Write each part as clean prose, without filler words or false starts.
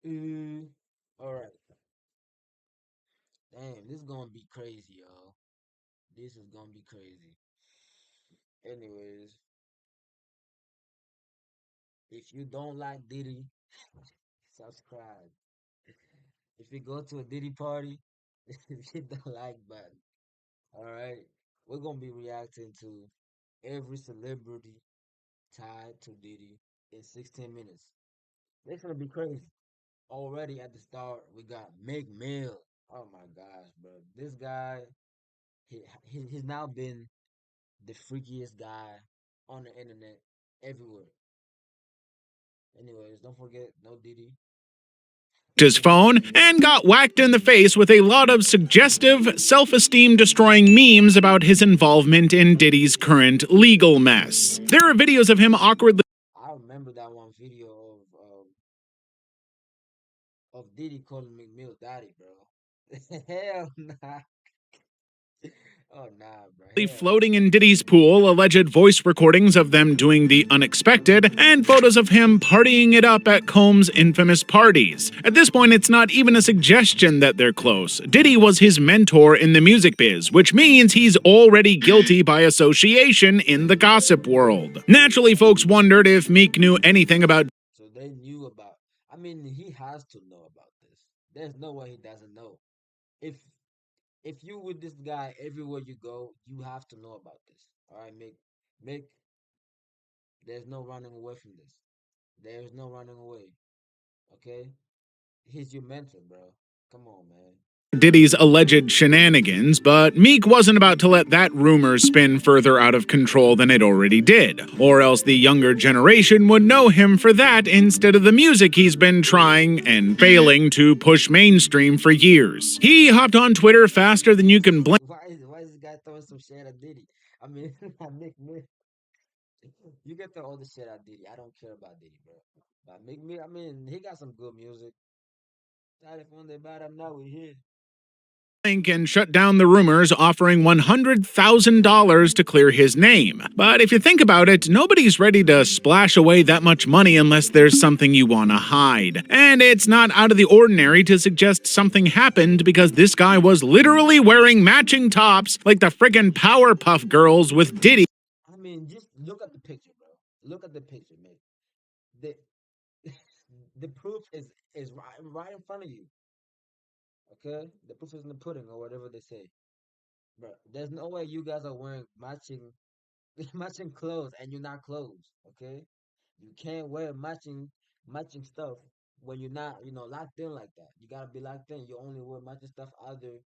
Mm, all right. Damn, this is gonna be crazy, y'all. This is gonna be crazy. Anyways, if you don't like Diddy, subscribe. If you go to a Diddy party, if you don't like button, all right, we're gonna be reacting to every celebrity tied to Diddy in 16 minutes. It's gonna be crazy. Already at the start, we got Meek Mill. Oh my gosh, bro, this guy, he's now been the freakiest guy on the internet everywhere. Anyways, don't forget, no Diddy. His phone and got whacked in the face with a lot of suggestive, self-esteem destroying memes about his involvement in Diddy's current legal mess. There are videos of him awkwardly I remember that one video of Diddy calling McMill daddy, bro. Hell nah. Oh nah, bro. Hell floating nah. in Diddy's pool, alleged voice recordings of them doing the unexpected, and photos of him partying it up at Combs' infamous parties. At this point, it's not even a suggestion that they're close. Diddy was his mentor in the music biz, which means he's already guilty by association in the gossip world. Naturally, folks wondered if Meek knew anything about So they knew about. I mean, he has to know about this. There's no way he doesn't know. If if you with this guy everywhere you go, you have to know about this. All right, Mick. There's no running away from this. There's no running away. Okay, he's your mentor, bro. Come on, man. Diddy's alleged shenanigans, but Meek wasn't about to let that rumor spin further out of control than it already did, or else the younger generation would know him for that instead of the music he's been trying and failing to push mainstream for years. He hopped on Twitter faster than you can blink. Why is this guy throwing some shit at Diddy? I mean, Mick, you get the all the shit at Diddy. I don't care about Diddy, bro. But Mick, I mean, he got some good music. Not if when they bad, I'm now we here. And shut down the rumors, offering $100,000 to clear his name. But if you think about it, nobody's ready to splash away that much money unless there's something you want to hide. And it's not out of the ordinary to suggest something happened because this guy was literally wearing matching tops like the frickin' Powerpuff Girls with Diddy. I mean, just look at the picture, bro. Look at the picture, man. The the proof is right in front of you. Okay, the proof is in the pudding or whatever they say, bro. There's no way you guys are wearing matching matching clothes and you're not clothes. Okay, you can't wear matching stuff when you're not, locked in like that. You gotta be locked in. You only wear matching stuff either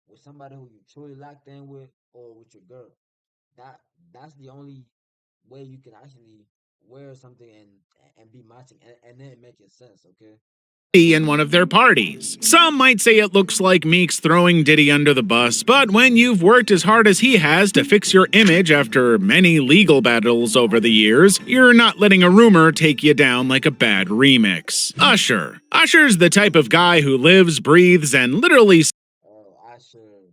with somebody who you truly locked in with or with your girl. That that's the only way you can actually wear something and be matching and then making sense. Okay. In one of their parties. Some might say it looks like Meek's throwing Diddy under the bus, but when you've worked as hard as he has to fix your image after many legal battles over the years, you're not letting a rumor take you down like a bad remix. Usher. Usher's the type of guy who lives, breathes, and literally Oh, Asher,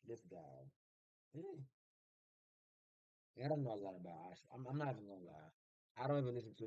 this guy. Hmm, I don't know a lot about Asher. I'm not even gonna lie. I don't even listen to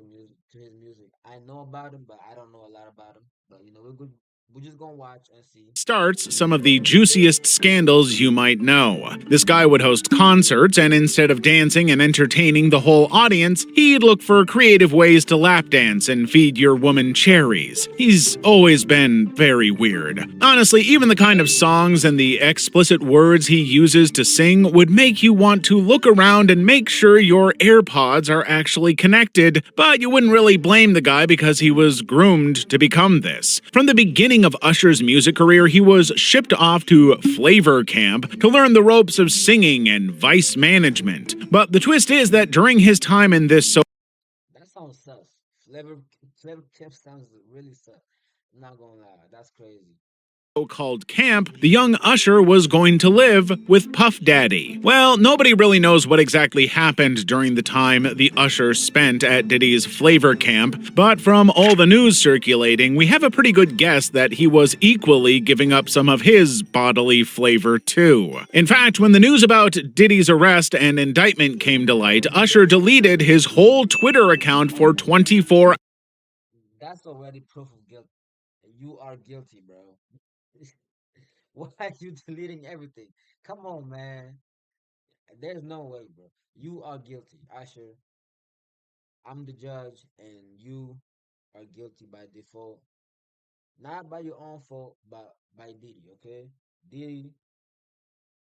his music. I know about him, but I don't know a lot about him. But we're good. We're just gonna watch and see. starts some of the juiciest scandals you might know. This guy would host concerts, and instead of dancing and entertaining the whole audience, he'd look for creative ways to lap dance and feed your woman cherries. He's always been very weird. Honestly, even the kind of songs and the explicit words he uses to sing would make you want to look around and make sure your AirPods are actually connected, but you wouldn't really blame the guy because he was groomed to become this. From the beginning of Usher's music career, he was shipped off to Flavor Camp to learn the ropes of singing and vice management. But the twist is that during his time in this That sounds sus. Flavor Camp sounds really sus. I'm not gonna lie. That's crazy. so-called camp, the young Usher was going to live with Puff Daddy. Well, nobody really knows what exactly happened during the time the Usher spent at Diddy's Flavor Camp, but from all the news circulating, we have a pretty good guess that he was equally giving up some of his bodily flavor too. In fact, when the news about Diddy's arrest and indictment came to light, Usher deleted his whole Twitter account for 24 That's already proof of guilt. You are guilty, bro. Why are you deleting everything? Come on, man. There's no way, bro. You are guilty. Asher, I'm the judge, and you are guilty by default. Not by your own fault, but by Diddy, okay? Diddy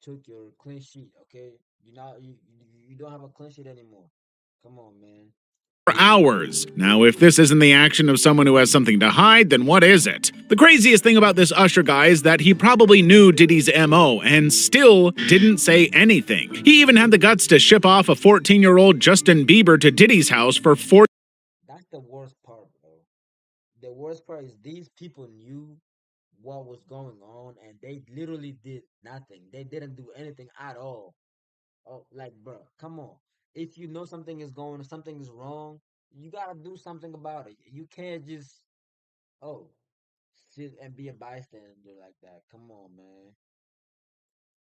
took your clean sheet, okay? You don't have a clean sheet anymore. Come on, man. For hours. Now, if this isn't the action of someone who has something to hide, then what is it? The craziest thing about this Usher guy is that he probably knew Diddy's MO and still didn't say anything. He even had the guts to ship off a 14-year-old Justin Bieber to Diddy's house for That's the worst part, bro. The worst part is these people knew what was going on and they literally did nothing. They didn't do anything at all. Oh, like, bro, come on. If you know something is wrong, you gotta do something about it. You can't just, oh, sit and be a bystander like that. Come on, man.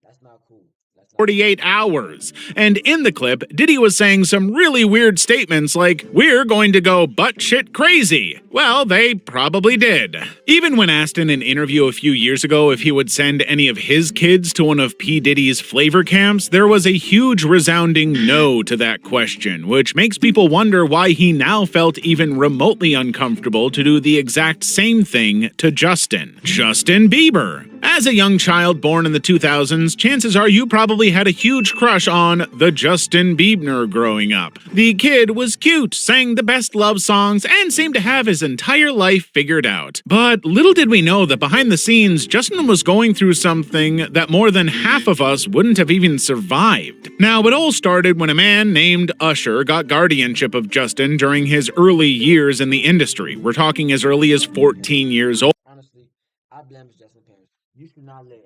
That's not cool. That's not cool. 48 hours. And in the clip, Diddy was saying some really weird statements like, "We're going to go butt shit crazy." Well, they probably did. Even when asked in an interview a few years ago if he would send any of his kids to one of P. Diddy's flavor camps, there was a huge resounding no to that question, which makes people wonder why he now felt even remotely uncomfortable to do the exact same thing to Justin Bieber. As a young child born in the 2000s, chances are you probably had a huge crush on the Justin Bieber growing up. The kid was cute, sang the best love songs, and seemed to have his entire life figured out. But little did we know that behind the scenes, Justin was going through something that more than half of us wouldn't have even survived. Now, it all started when a man named Usher got guardianship of Justin during his early years in the industry. We're talking as early as 14 years old. Honestly, I blame Justin parents. You should not let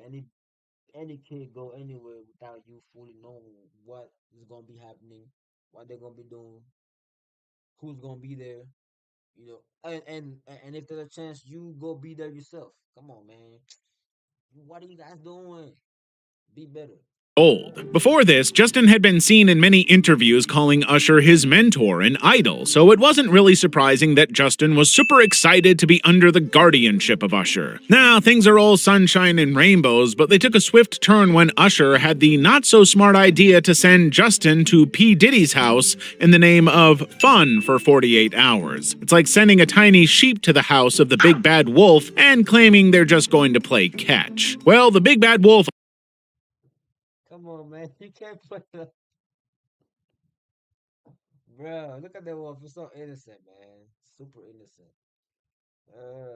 any kid go anywhere without you fully knowing what is gonna be happening, what they're gonna be doing, who's gonna be there. You know, and if there's a chance, you go be there yourself. Come on, man. What are you guys doing? Be better. Old. Before this, Justin had been seen in many interviews calling Usher his mentor and idol, so it wasn't really surprising that Justin was super excited to be under the guardianship of Usher. Now, things are all sunshine and rainbows, but they took a swift turn when Usher had the not-so-smart idea to send Justin to P. Diddy's house in the name of fun for 48 hours. It's like sending a tiny sheep to the house of the big bad wolf and claiming they're just going to play catch. Well, the big bad wolf Come on, man. You can't play that. Bro, look at that wolf. It's so innocent, man. Super innocent.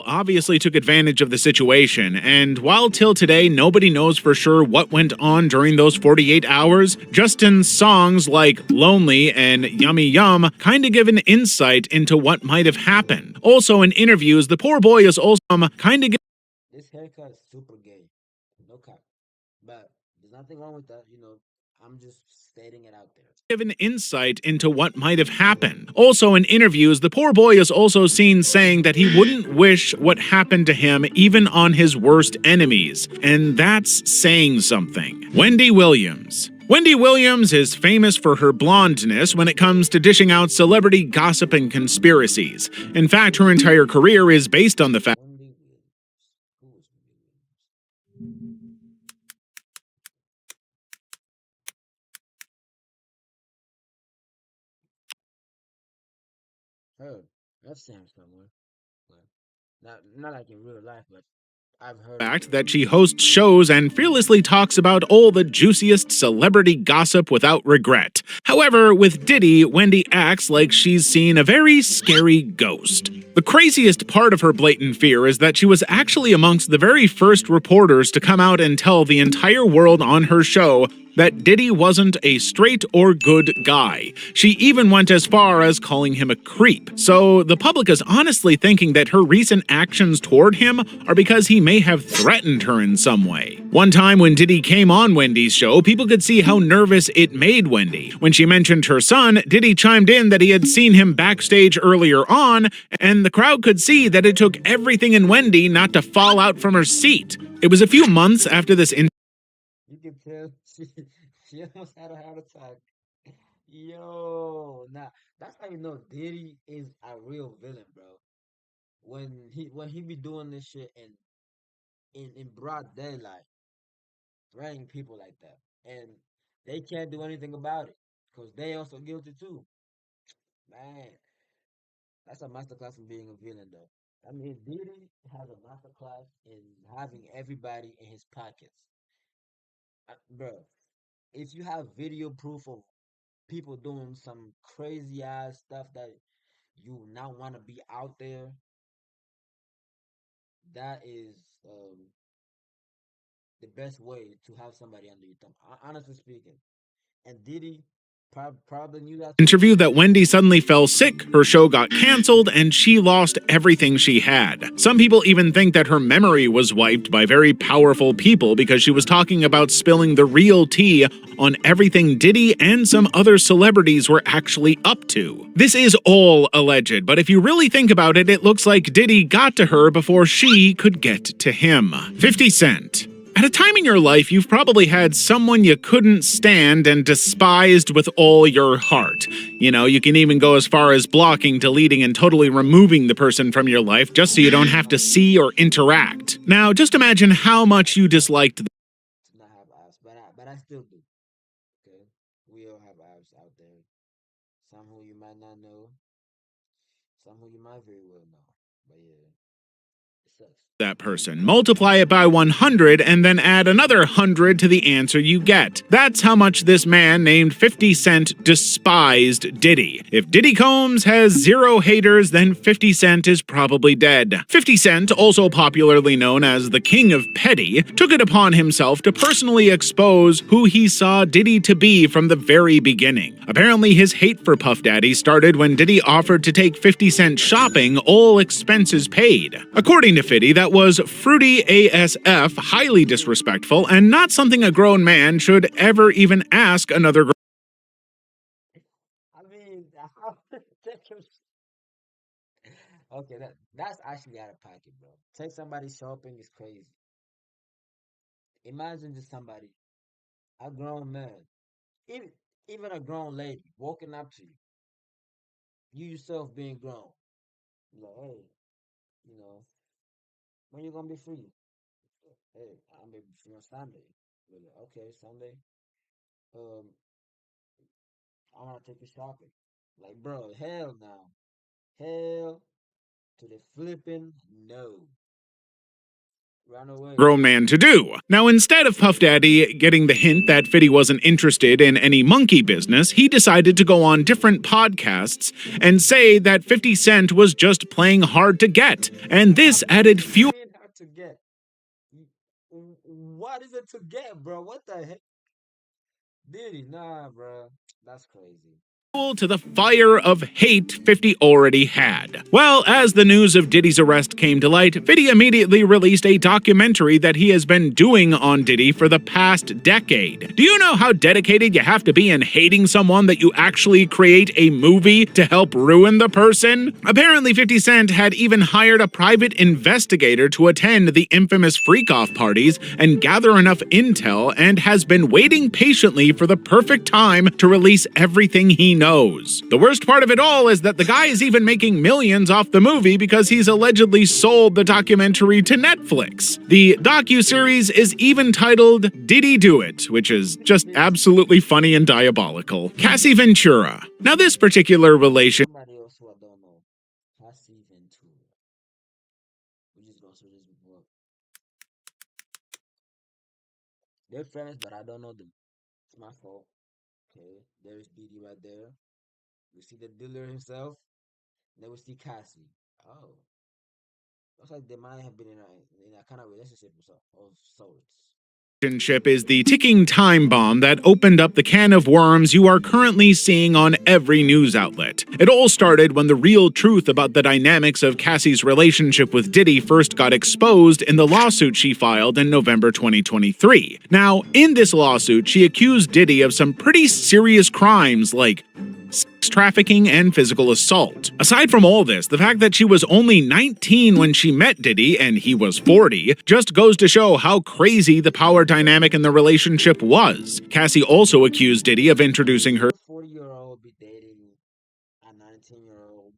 obviously took advantage of the situation, and while till today nobody knows for sure what went on during those 48 hours, Justin's songs like Lonely and Yummy Yum kinda give an insight into what might have happened. Also in interviews, the poor boy is also kinda this haircut is super gay. No cap. But there's nothing wrong with that, you know. I'm just stating it out there. give an insight into what might have happened. Also, in interviews, the poor boy is also seen saying that he wouldn't wish what happened to him even on his worst enemies. And that's saying something. Wendy Williams. Wendy Williams is famous for her blondness when it comes to dishing out celebrity gossip and conspiracies. In fact, her entire career is based on the fact Wendy Williams. Who is Wendy Williams? Heard. That's Sam somewhere. But not like in real life, but I've heard of her. that she hosts shows and fearlessly talks about all the juiciest celebrity gossip without regret. However, with Diddy, Wendy acts like she's seen a very scary ghost. The craziest part of her blatant fear is that she was actually amongst the very first reporters to come out and tell the entire world on her show that Diddy wasn't a straight or good guy. She even went as far as calling him a creep. So the public is honestly thinking that her recent actions toward him are because he may have threatened her in some way. One time when Diddy came on Wendy's show, people could see how nervous it made Wendy. When she mentioned her son, Diddy chimed in that he had seen him backstage earlier on, and the crowd could see that it took everything in Wendy not to fall out from her seat. It was a few months after this You can tell she almost had a heart attack. Yo, nah, that's how you know Diddy is a real villain, bro. when he be doing this shit in broad daylight, threatening people like that, and they can't do anything about it because they also guilty too. Man, that's a masterclass in being a villain, though. I mean, Diddy has a masterclass in having everybody in his pockets, bro. If you have video proof of people doing some crazy ass stuff that you now want to be out there, that is the best way to have somebody under your thumb. Honestly speaking, and Diddy probably knew that too. Interview that Wendy suddenly fell sick, her show got canceled, and she lost everything she had. Some people even think that her memory was wiped by very powerful people because she was talking about spilling the real tea on everything Diddy and some other celebrities were actually up to. This is all alleged, but if you really think about it, it looks like Diddy got to her before she could get to him. 50 Cent. At a time in your life, you've probably had someone you couldn't stand and despised with all your heart. You know, you can even go as far as blocking, deleting, and totally removing the person from your life just so you don't have to see or interact. Now, just imagine how much you disliked To not have abs, but I still do. Okay, we all have abs out there. Some who you might not know, some who you might very well know. But yeah, it sucks. that person. Multiply it by 100 and then add another 100 to the answer you get. That's how much this man named 50 Cent despised Diddy. If Diddy Combs has 0 haters, then 50 Cent is probably dead. 50 Cent, also popularly known as the King of Petty, took it upon himself to personally expose who he saw Diddy to be from the very beginning. Apparently, his hate for Puff Daddy started when Diddy offered to take 50 Cent shopping, all expenses paid. According to Fiddy, that was fruity ASF, highly disrespectful, and not something a grown man should ever even ask another grown. I mean, how okay, that's actually out of pocket, bro. Take somebody shopping is crazy. Imagine just somebody, a grown man, even even a grown lady walking up to you, you yourself being grown. Like, hey, you know, when you gonna be free? Hey, I'm gonna be free on Sunday. We're like, okay, Sunday. Um, I wanna take you shopping. Like, bro, hell no. Hell to the flipping no. Run away. Grown man to do. Now, instead of Puff Daddy getting the hint that Fiddy wasn't interested in any monkey business, he decided to go on different podcasts and say that 50 Cent was just playing hard to get, and this added fuel Playing hard to get. What is it to get, bro? What the heck? Diddy, nah, bro. That's crazy. to the fire of hate 50 already had. Well, as the news of Diddy's arrest came to light, 50 immediately released a documentary that he has been doing on Diddy for the past decade. Do you know how dedicated you have to be in hating someone that you actually create a movie to help ruin the person? Apparently, 50 Cent had even hired a private investigator to attend the infamous freak-off parties and gather enough intel, and has been waiting patiently for the perfect time to release everything he knows. The worst part of it all is that the guy is even making millions off the movie because he's allegedly sold the documentary to Netflix. The docuseries is even titled Diddy Do It, which is just absolutely funny and diabolical. Cassie Ventura. Now this particular relation Somebody else who I don't know. Cassie Ventura. We're just gonna search this before. They're friends, but I don't know them. It's my fault. Okay, there's Didi right there. We see the dealer himself. Then we see Cassie. Oh, looks like they might have been in a kind of relationship of sorts. relationship is the ticking time bomb that opened up the can of worms you are currently seeing on every news outlet. It all started when the real truth about the dynamics of Cassie's relationship with Diddy first got exposed in the lawsuit she filed in November 2023. Now, in this lawsuit, she accused Diddy of some pretty serious crimes like sex trafficking and physical assault. Aside from all this, the fact that she was only 19 when she met Diddy and he was 40 just goes to show how crazy the power dynamic in the relationship was. Cassie also accused Diddy of introducing her 40-year-old be dating a 19-year-old.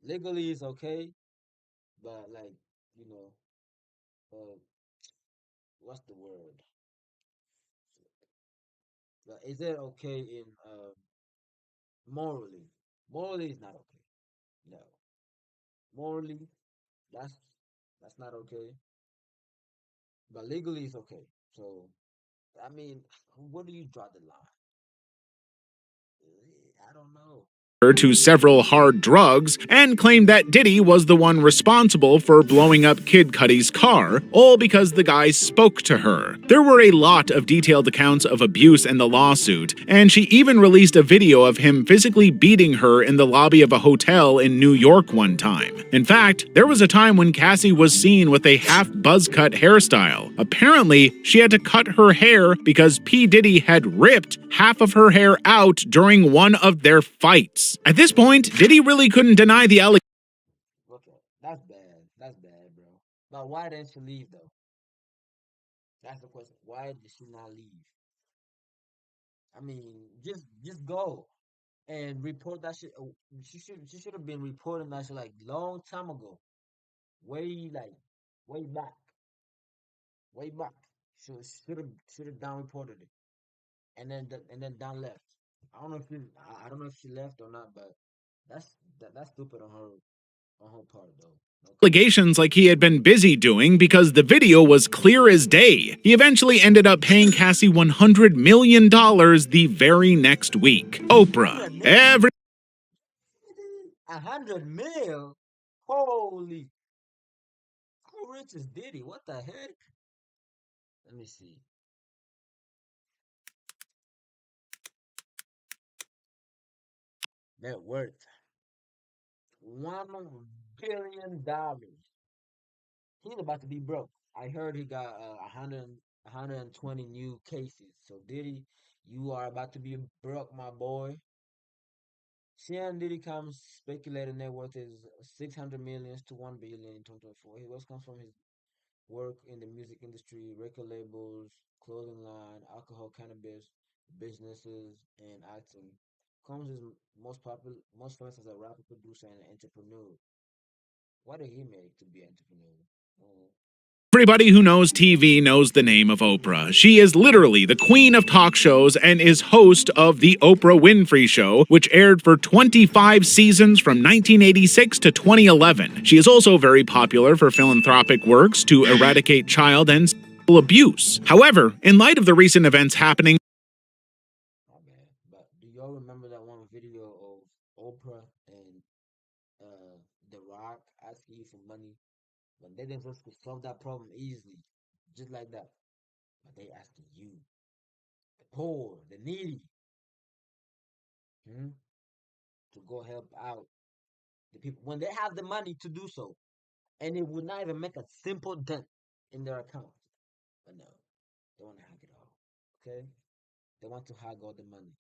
Legally, it's okay. but like, you know, uh, what's the word? Is it okay in morally? Morally is not okay. No, morally, that's that's not okay. But legally, it's okay. So, I mean, where do you draw the line? I don't know. to several hard drugs and claimed that Diddy was the one responsible for blowing up Kid Cudi's car, all because the guy spoke to her. There were a lot of detailed accounts of abuse in the lawsuit, and she even released a video of him physically beating her in the lobby of a hotel in New York one time. In fact, there was a time when Cassie was seen with a half buzz cut hairstyle. Apparently, she had to cut her hair because P. Diddy had ripped half of her hair out during one of their fights. At this point, Diddy really couldn't deny the allegations. Okay, that's bad. That's bad, bro. But why didn't she leave though? That's the question. Why did she not leave? I mean, just go and report that shit. She should have been reporting that shit like long time ago. Way like way back, way back. Should have down reported it, and then down left. I don't know if she left or not, but that's stupid on her part though. Okay. Allegations like he had been busy doing because the video was clear as day. He eventually ended up paying Cassie $100 million the very next week. Oprah. 100 mil? Every 100 mil? Holy! How rich is Diddy? What the heck? Let me see. Net worth $1 billion. He's about to be broke. I heard he got 120 new cases. So Diddy, you are about to be broke, my boy. Sean Diddy comes speculated net worth is 600 millions to 1 billion in 2024. He was comes from his work in the music industry, record labels, clothing line, alcohol, cannabis, businesses, and acting. Combs is most famous as a rapper, producer, and entrepreneur. What did he make to be an entrepreneur? Mm. Everybody who knows TV knows the name of Oprah. She is literally the queen of talk shows and is host of The Oprah Winfrey Show, which aired for 25 seasons from 1986 to 2011. She is also very popular for philanthropic works to eradicate child and sexual abuse. However, in light of the recent events happening, My bad. But do y'all remember that one video of Oprah and The Rock asking you for money when they didn't just solve that problem easily, just like that? But they asking you, the poor, the needy, hmm, to go help out the people when they have the money to do so, and it would not even make a simple dent in their account. But no, they want to hug it all. Okay, they want to hug all the money,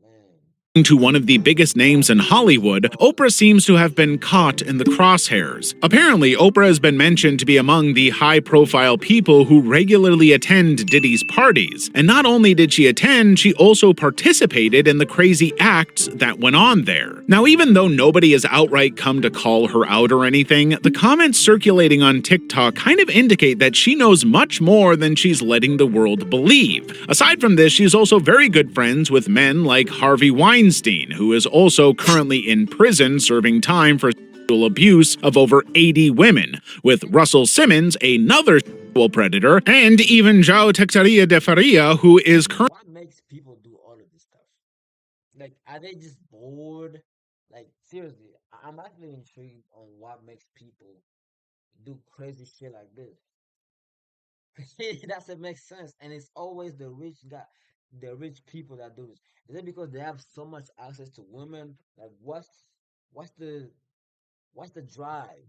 man. to one of the biggest names in Hollywood, Oprah seems to have been caught in the crosshairs. Apparently, Oprah has been mentioned to be among the high-profile people who regularly attend Diddy's parties. And not only did she attend, she also participated in the crazy acts that went on there. Now, even though nobody has outright come to call her out or anything, the comments circulating on TikTok kind of indicate that she knows much more than she's letting the world believe. Aside from this, she's also very good friends with men like Harvey Weinstein, who is also currently in prison serving time for sexual abuse of over 80 women, with Russell Simmons, another sexual predator, and even João Teixeira de Faria, who is currently. What makes people do all of this stuff? Like, are they just bored? Like, seriously, I'm actually intrigued on what makes people do crazy shit like this. It doesn't make sense, and it's always the rich people that do this. Is it because they have so much access to women? Like, what's the what's the drive?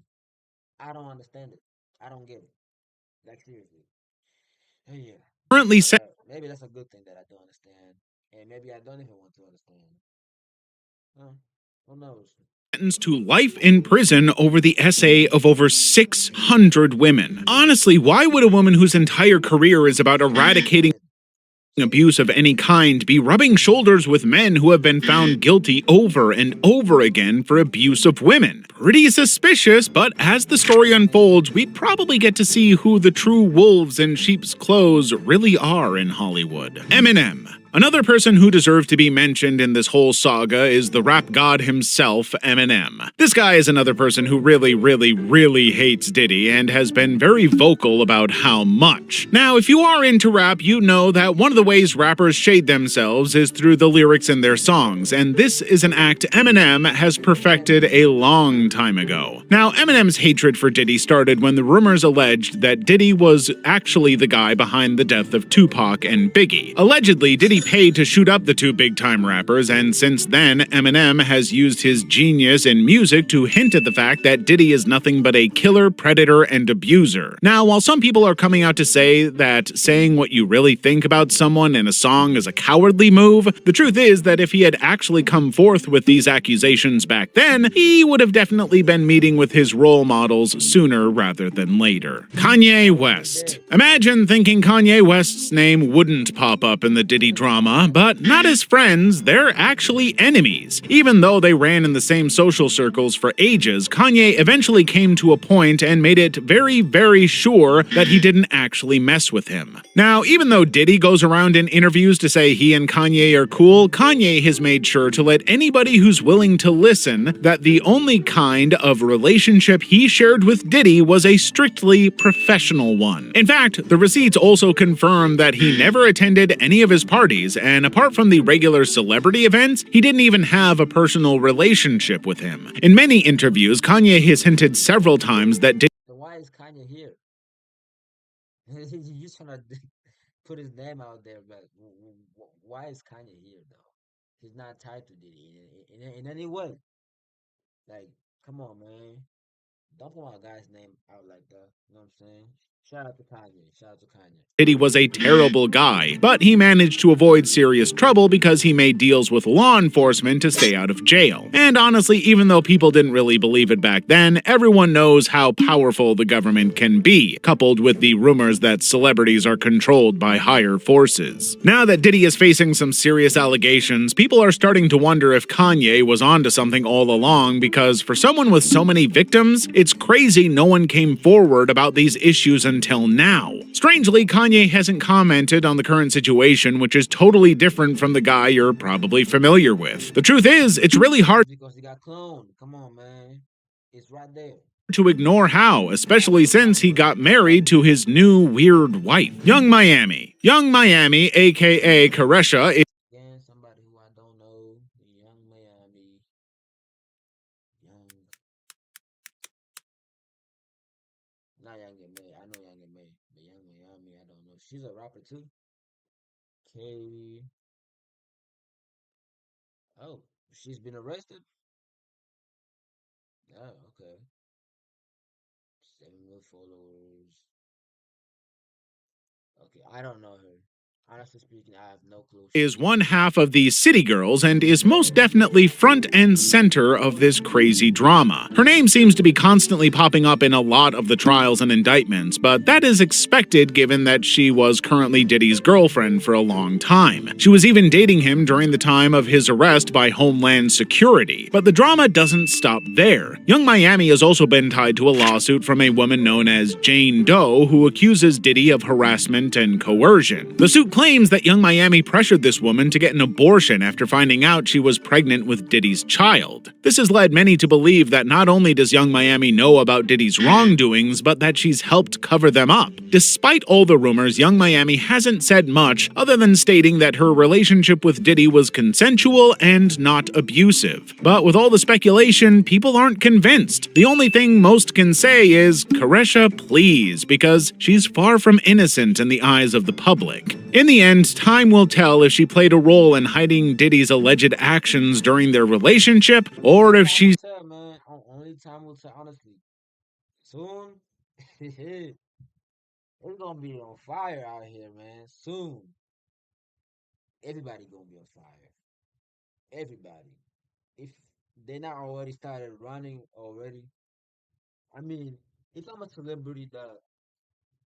I don't understand it. I don't get it. Like seriously. Yeah. Currently But maybe that's a good thing that I don't understand, and maybe I don't even want to understand. Huh? Who knows? sentenced to life in prison over the essay of over 600 women. Honestly, why would a woman whose entire career is about eradicating abuse of any kind be rubbing shoulders with men who have been found guilty over and over again for abuse of women. Pretty suspicious, but as the story unfolds, we'd probably get to see who the true wolves in sheep's clothes really are in Hollywood. Eminem. Another person who deserves to be mentioned in this whole saga is the rap god himself, Eminem. This guy is another person who really hates Diddy and has been very vocal about how much. Now, if you are into rap, you know that one of the ways rappers shade themselves is through the lyrics in their songs, and this is an act Eminem has perfected a long time ago. Now, Eminem's hatred for Diddy started when the rumors alleged that Diddy was actually the guy behind the death of Tupac and Biggie. Allegedly, Diddy paid to shoot up the two big-time rappers, and since then, Eminem has used his genius in music to hint at the fact that Diddy is nothing but a killer, predator, and abuser. Now, while some people are coming out to say that saying what you really think about someone in a song is a cowardly move, the truth is that if he had actually come forth with these accusations back then, he would have definitely been meeting with his role models sooner rather than later. Kanye West. Imagine thinking Kanye West's name wouldn't pop up in the Diddy drama, but not as friends, they're actually enemies. Even though they ran in the same social circles for ages, Kanye eventually came to a point and made it very sure that he didn't actually mess with him. Now, even though Diddy goes around in interviews to say he and Kanye are cool, Kanye has made sure to let anybody who's willing to listen that the only kind of relationship he shared with Diddy was a strictly professional one. In fact, the receipts also confirm that he never attended any of his parties, and apart from the regular celebrity events, he didn't even have a personal relationship with him. In many interviews, Kanye has hinted several times that Diddy So why is Kanye here? He's just trying to put his name out there, but why is Kanye here though? He's not tied to Diddy in any way. Like, come on, man. Don't put my guy's name out like that. You know what I'm saying? Shout out to Kanye. Shout out to Kanye. Diddy was a terrible guy, but he managed to avoid serious trouble because he made deals with law enforcement to stay out of jail. And honestly, even though people didn't really believe it back then, everyone knows how powerful the government can be, coupled with the rumors that celebrities are controlled by higher forces. Now that Diddy is facing some serious allegations, people are starting to wonder if Kanye was onto something all along, because for someone with so many victims, it's crazy no one came forward about these issues until now. Strangely, Kanye hasn't commented on the current situation, which is totally different from the guy you're probably familiar with. The truth is, it's really hard Because he got cloned. Come on, man. It's right there. to ignore how, especially since he got married to his new weird wife. Young Miami. Young Miami, aka Karesha, is Again, somebody who I don't know. Young Miami. Young. Not Young and May. I know Young and May. But Young Miami, I don't know. She's a rapper too. Katie. Oh, she's been arrested? Oh, okay. 7 million followers. Okay, I don't know her. Honestly speaking, I have no clue. one half of the City Girls and is most definitely front and center of this crazy drama. Her name seems to be constantly popping up in a lot of the trials and indictments, but that is expected given that she was currently Diddy's girlfriend for a long time. She was even dating him during the time of his arrest by Homeland Security. But the drama doesn't stop there. Young Miami has also been tied to a lawsuit from a woman known as Jane Doe, who accuses Diddy of harassment and coercion. The suit claims that Young Miami pressured this woman to get an abortion after finding out she was pregnant with Diddy's child. This has led many to believe that not only does Young Miami know about Diddy's wrongdoings, but that she's helped cover them up. Despite all the rumors, Young Miami hasn't said much other than stating that her relationship with Diddy was consensual and not abusive. But with all the speculation, people aren't convinced. The only thing most can say is, Karesha, please, because she's far from innocent in the eyes of the public. In the end, time will tell if she played a role in hiding Diddy's alleged actions during their relationship, or if she's Tell, man. Only time will tell, honestly. Soon, it's gonna be on fire out here, man. Soon. Everybody gonna be on fire. Everybody. If they not already started running already, I mean, if I'm a celebrity that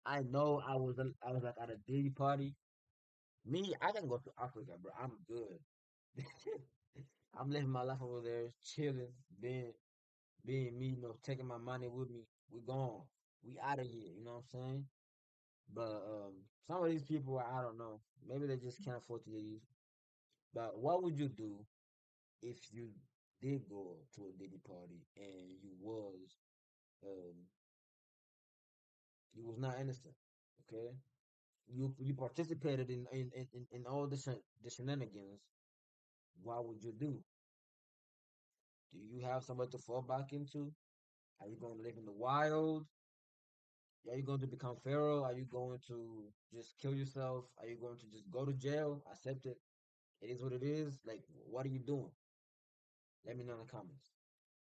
I know I was like at a Diddy party, Me, I can go to Africa, bro. I'm good. I'm living my life over there, chilling, being me, taking my money with me. We gone. We out of here. You know what I'm saying? But some of these people, I don't know. Maybe they just can't afford to leave. But what would you do if you did go to a Diddy party and um you was not innocent? Okay, you participated in all the shenanigans. What would you do? Do you have somebody to fall back into? Are you going to live in the wild? Are you going to become feral? Are you going to just kill yourself? Are you going to just go to jail? Accept it. It is what it is. Like, what are you doing? Let me know in the comments.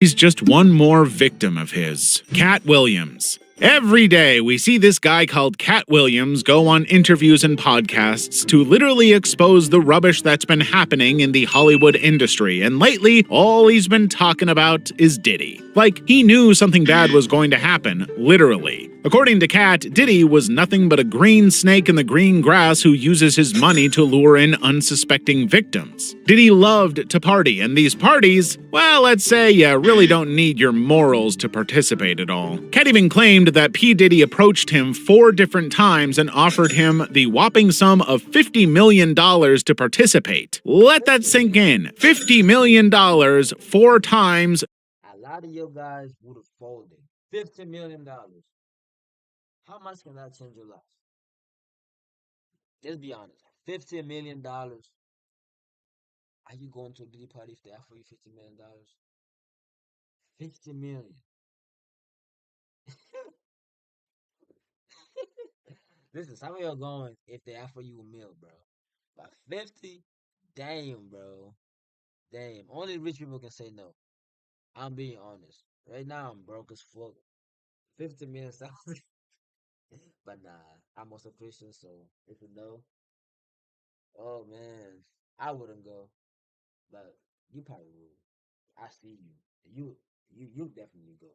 He's just one more victim of his. Cat Williams. Every day, we see this guy called Cat Williams go on interviews and podcasts to literally expose the rubbish that's been happening in the Hollywood industry, and lately, all he's been talking about is Diddy. Like, he knew something bad was going to happen, literally. According to Cat, Diddy was nothing but a green snake in the green grass who uses his money to lure in unsuspecting victims. Diddy loved to party, and these parties, well, let's say you really don't need your morals to participate at all. Cat even claimed that P. Diddy approached him 4 different times and offered him the whopping sum of $50 million to participate. Let that sink in. $50 million 4 times. A lot of you guys would have folded. $50 million. How much can that change your life? Let's be honest. $50 million. Are you going to a Diddy party if they offer you $50 million? 50 million. Listen, some of y'all going if they offer you a meal, bro. But 50, damn, bro. Damn. Only rich people can say no. I'm being honest. Right now, I'm broke as fuck. 50 million sounds. But nah, I'm also Christian, so if you know, oh man, I wouldn't go. But you probably would. I see you. You definitely go.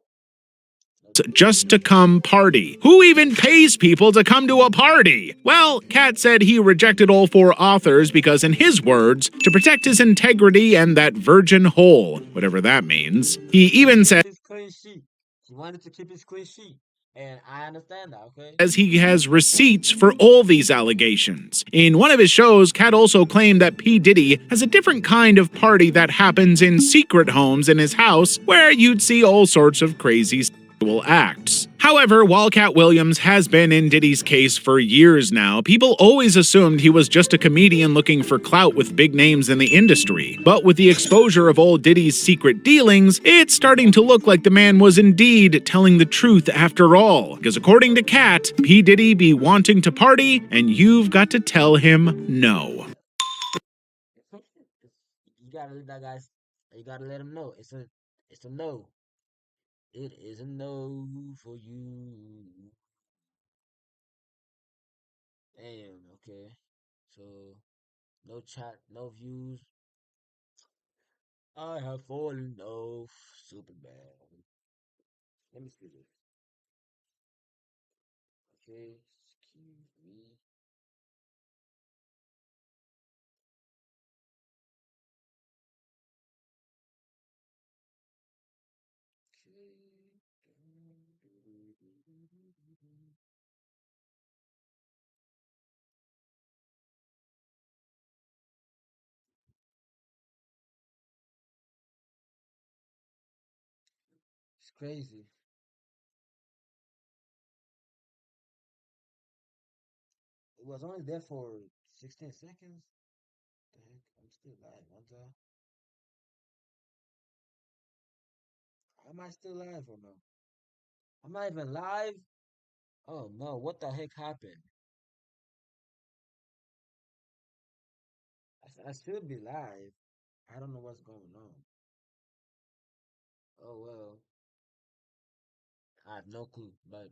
No doubt. Just to come party. Who even pays people to come to a party? Well, Cat said he rejected all 4 authors because, in his words, to protect his integrity and that virgin hole, whatever that means. He even said His clean sheet. He wanted to keep his clean sheet. And I understand that, okay? as he has receipts for all these allegations. In one of his shows, Cat also claimed that P. Diddy has a different kind of party that happens in secret homes in his house where you'd see all sorts of crazy sexual acts. However, while Cat Williams has been in Diddy's case for years now, people always assumed he was just a comedian looking for clout with big names in the industry. But with the exposure of all Diddy's secret dealings, it's starting to look like the man was indeed telling the truth after all. Because according to Cat, P. Diddy be wanting to party, and you've got to tell him no. You gotta let that guy. You gotta let him know. It's a no. It is a no for you. Damn. Okay. So no chat, no views. I have fallen off super bad. Let me see this. Okay. Excuse me. Okay. It's crazy. It was only there for 16 seconds. The heck? I'm still live, aren't I? Am I still live or no? I'm not even live? Oh no, what the heck happened? I should be live. I don't know what's going on. Oh well, I have no clue, but